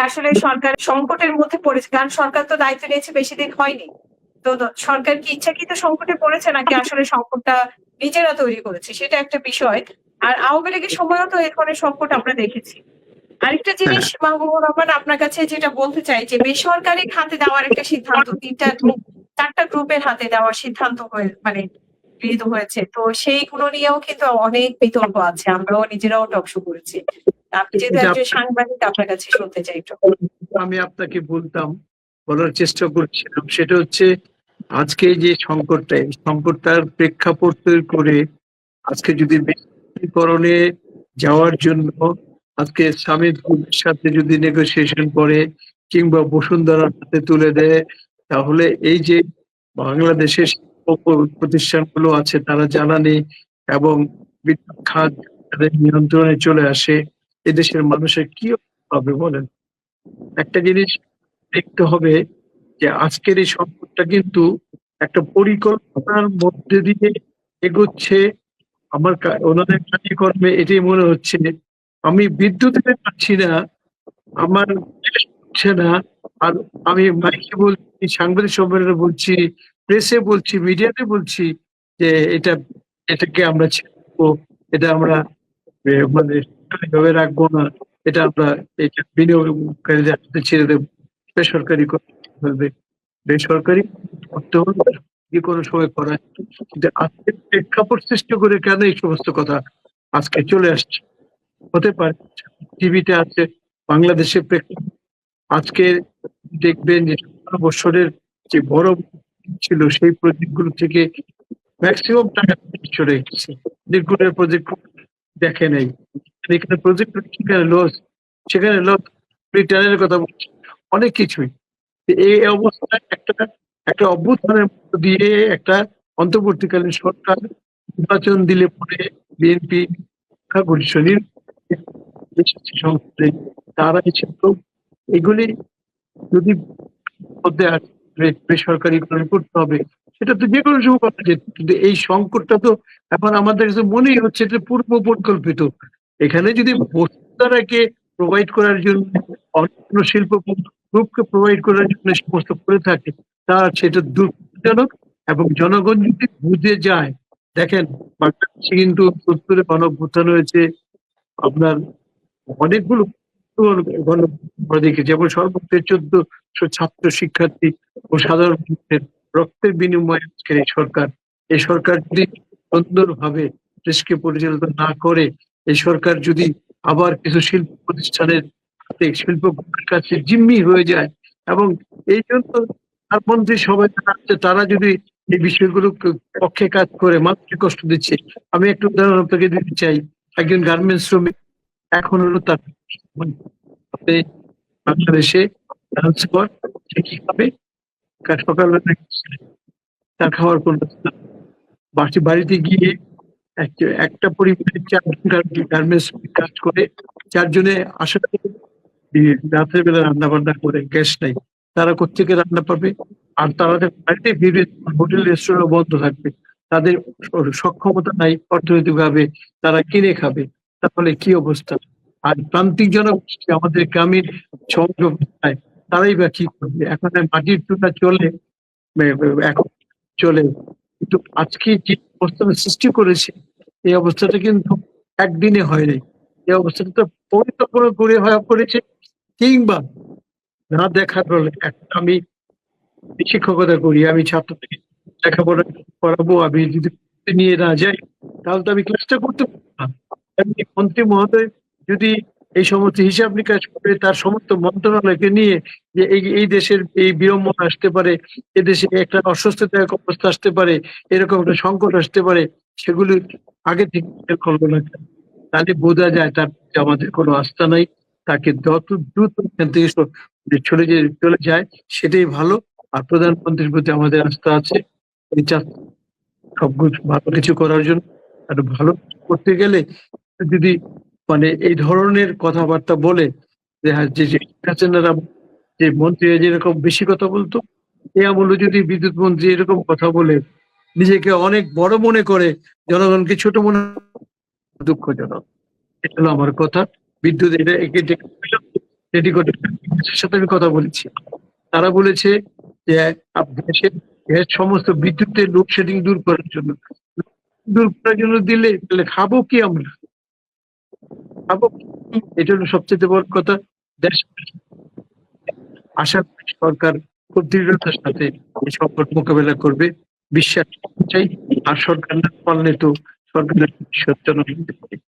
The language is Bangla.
আসলে সরকার সংকটের মধ্যে পড়েছে? কারণ সরকার তো দায়িত্ব নিয়েছে বেশি দিন হয়নি। তো সরকার কি ইচ্ছাকৃত সংকটে পড়েছে নাকি আসলে সংকটটা নিজেরা তৈরি করেছে? সেটা একটা বিষয়। আর আওয়ামী লীগের সময়ও তো এ ধরনের সংকট আমরা দেখেছি। আরেকটা জিনিস হ্যাঁ, মাহবুবুর রহমান আপনার কাছে যেটা বলতে চাই যে বেসরকারি খাতে দেওয়ার একটা সিদ্ধান্ত ৩ টা গ্রুপ ৪ টা গ্রুপের হাতে দেওয়ার সিদ্ধান্ত মানে গৃহীত হয়েছে। তো সেইগুলো নিয়েও কিন্তু অনেক বিতর্ক আছে। আমরাও নিজেরাও টক শো করেছি। আপনি যেহেতু এটা একজন সাংবাদিক আপনার কাছে শুনতে চাই একটু। আমি আপনাকে বলার চেষ্টা করছিলাম, সেটা হচ্ছে আজকে যে সংকটটা, এই সংকটটার প্রেক্ষাপট তৈরি করে আজকে যদি বেসরকারীকরণে যাওয়ার জন্য আজকে সামিট গ্রুপের সাথে যদি নেগোসিয়েশন করে কিংবা বসুন্ধরার হাতে তুলে দেয়, তাহলে এই যে বাংলাদেশের শিল্প প্রতিষ্ঠানগুলো আছে তারা জ্বালানি এবং বিদ্যুৎ খাত তাদের নিয়ন্ত্রণে চলে আসে, এদেশের মানুষের কি হবে বলেন? একটা জিনিস দেখতে হবে যে আজকের এই সংকটটা কিন্তু একটা পরিকল্পনার মধ্যে দিয়ে এগোচ্ছে। ওনাদের কাজকর্মে এটাই মনে হচ্ছে, আমি বিদ্যুৎ দিতে পারছি না, আমার দেশ হচ্ছে না, আর আমি মাইকে বলছি, সাংবাদিক সম্মেলনে বলছি, প্রেসে বলছি, মিডিয়াতে বলছি যে এটাকে আমরা ছেড়ে, এটা আমরা মানে সরকারিভাবে রাখবো না, এটা আমরা এটা বিনিয়োগকারীদের হাতে ছেড়ে দেবো, বেসরকারি করতে হবে, বেসরকারি করতে হবে, যে কোনো সময় করা যায়। কিন্তু আজকে প্রেক্ষাপট সৃষ্টি করে কেন এই সমস্ত কথা আজকে চলে আসছে? হতে পারে টিভিতে আছে বাংলাদেশের প্রেক্ষাপট, আজকে দেখবেন যে ১৭ বছরের যে বড় ছিল সেই প্রজেক্ট গুলো থেকে ম্যাক্সিমাম টাকা চলে গেছে, নির্গুণের প্রজেক্ট দেখে নাই, এখানে প্রজেক্ট সেখানে লস, রিটার্নের কথা বলছি, অনেক কিছুই। এই অবস্থায় একটা অভ্যুত্থানের মধ্য দিয়ে একটা অন্তর্বর্তীকালীন সরকার নির্বাচন দিলে পরে বিএনপি ঘনিষ্ঠ সংসদে তারা এসে এগুলি যদি মধ্যে বেসরকারিকরণ করতে হবে, সেটা তো যে কোনো সময় করা যেত, কিন্তু এই সংকটটা তো এখন আমাদের কাছে মনেই হচ্ছে যে পূর্ব পরিকল্পিত। এখানে যদি বস্তুতারাকে প্রোভাইড করার জন্য অন্য শিল্প গ্রুপকে প্রোভাইড করার জন্য সমস্ত করে থাকে, তা সেটা দুঃখজনক। এবং জনগণ যদি বুঝে যায়, দেখেন বাংলাদেশে কিন্তু ৭০-এ গণঅভ্যুত্থান হয়েছে, আপনার অনেকগুলো দেখি, যেমন সর্বোচ্চ ১৪০০ ছাত্র শিক্ষার্থী ও সাধারণ মানুষের রক্তের বিনিময়ে আজকের এই সরকার যদি সুন্দরভাবে দেশকে পরিচালিত না করে, এই সরকার যদি আবার কিছু শিল্প প্রতিষ্ঠানের হাতে, শিল্পের কাছে জিম্মি হয়ে যায়, এবং এই জন্য তার মধ্যে সবাই যারা আছে তারা যদি এই বিষয়গুলো পক্ষে কাজ করে মানুষকে কষ্ট দিচ্ছে। আমি একটা উদাহরণ আপনাকে দিতে চাই। একজন গার্মেন্টস শ্রমিক এখন হলো তার আপনি বাংলাদেশে ট্রান্সফার, সে কি খাবে? সকালবেলা তার খাওয়ার কোনো বাড়িতে গিয়ে একটা পরিবারের ৪ জন গার্মেন্টস কাজ করে, ৪ জনে আসলে রাতের বেলা রান্না বান্না করে, গ্যাস নাই, তারা কোথেকে রান্না পাবে? আর তাদের বাড়িতে হোটেল রেস্টুরেন্ট বন্ধ থাকবে, তাদের সক্ষমতা নাই অর্থনৈতিকভাবে, তারা কিনে খাবে, তাহলে কি অবস্থা? আর প্রান্তিক জনগোষ্ঠী আমাদের গ্রামীণ সংযোগ, তারাই বা কি করবে? এখন মাটির চুলা চলে, এখন চলে, কিন্তু আজকে যে অবস্থা সৃষ্টি করেছে, এই অবস্থাটা কিন্তু একদিনে হয় নাই, এই অবস্থাটা পরিকল্পনা করে করেছে, কিংবা না দেখার ফলে। এখন আমি শিক্ষকতা করি, আমি ছাত্রদের লেখাপড়া করাবো, আমি যদি নিয়ে না যাই তাহলে তো আমি ক্লাসটা করতে পারবো না। এমনি মন্ত্রী মহোদয় যদি এই সমস্ত হিসাব নিকাশ করে তার সমস্ত মন্ত্রণালয়কে নিয়ে, যে এই দেশের এই বিড়ম্বনা আসতে পারে, এদেশে একটা অস্বস্তিদায়ক অবস্থা আসতে পারে, এরকম একটা সংকট আসতে পারে, সেগুলি আগে থেকে করলো না, তাহলে বোঝা যায় তার প্রতি আমাদের কোনো আস্থা নাই। তাকে যত দ্রুত এখান থেকে চলে যায় সেটাই ভালো। আর প্রধানমন্ত্রীর প্রতি আমাদের আস্থা আছে, উনি চাচ্ছেন সবকিছু ভালো কিছু করার জন্য। আর ভালো কিছু করতে গেলে যদি মানে এই ধরনের কথাবার্তা বলে, যে শেখ হাসিনারা যে মন্ত্রী যেরকম বেশি কথা বলতো, এ আমলে যদি বিদ্যুৎ মন্ত্রী এরকম কথা বলে নিজেকে অনেক বড় মনে করে, জনগণকে ছোট মনে, দুঃখজনক। এটা হলো আমার কথা। বিদ্যুৎ এটা রেডি করে এর সাথে আমি কথা বলেছি। তারা বলেছে যে দেশের সমস্ত বিদ্যুতের লোডশেডিং দূর করার জন্য দিলে তাহলে খাবো কি আমরা, খাবো কি? এটা হলো সবচেয়ে বড় কথা। দেশ আশা করি সরকার খুব দৃঢ়তার সাথে এই সংকট মোকাবেলা করবে, বিশ্বাস চাই। আর সরকার না পারলে তো সরকারের ভবিষ্যৎ জনগণ দেখবে।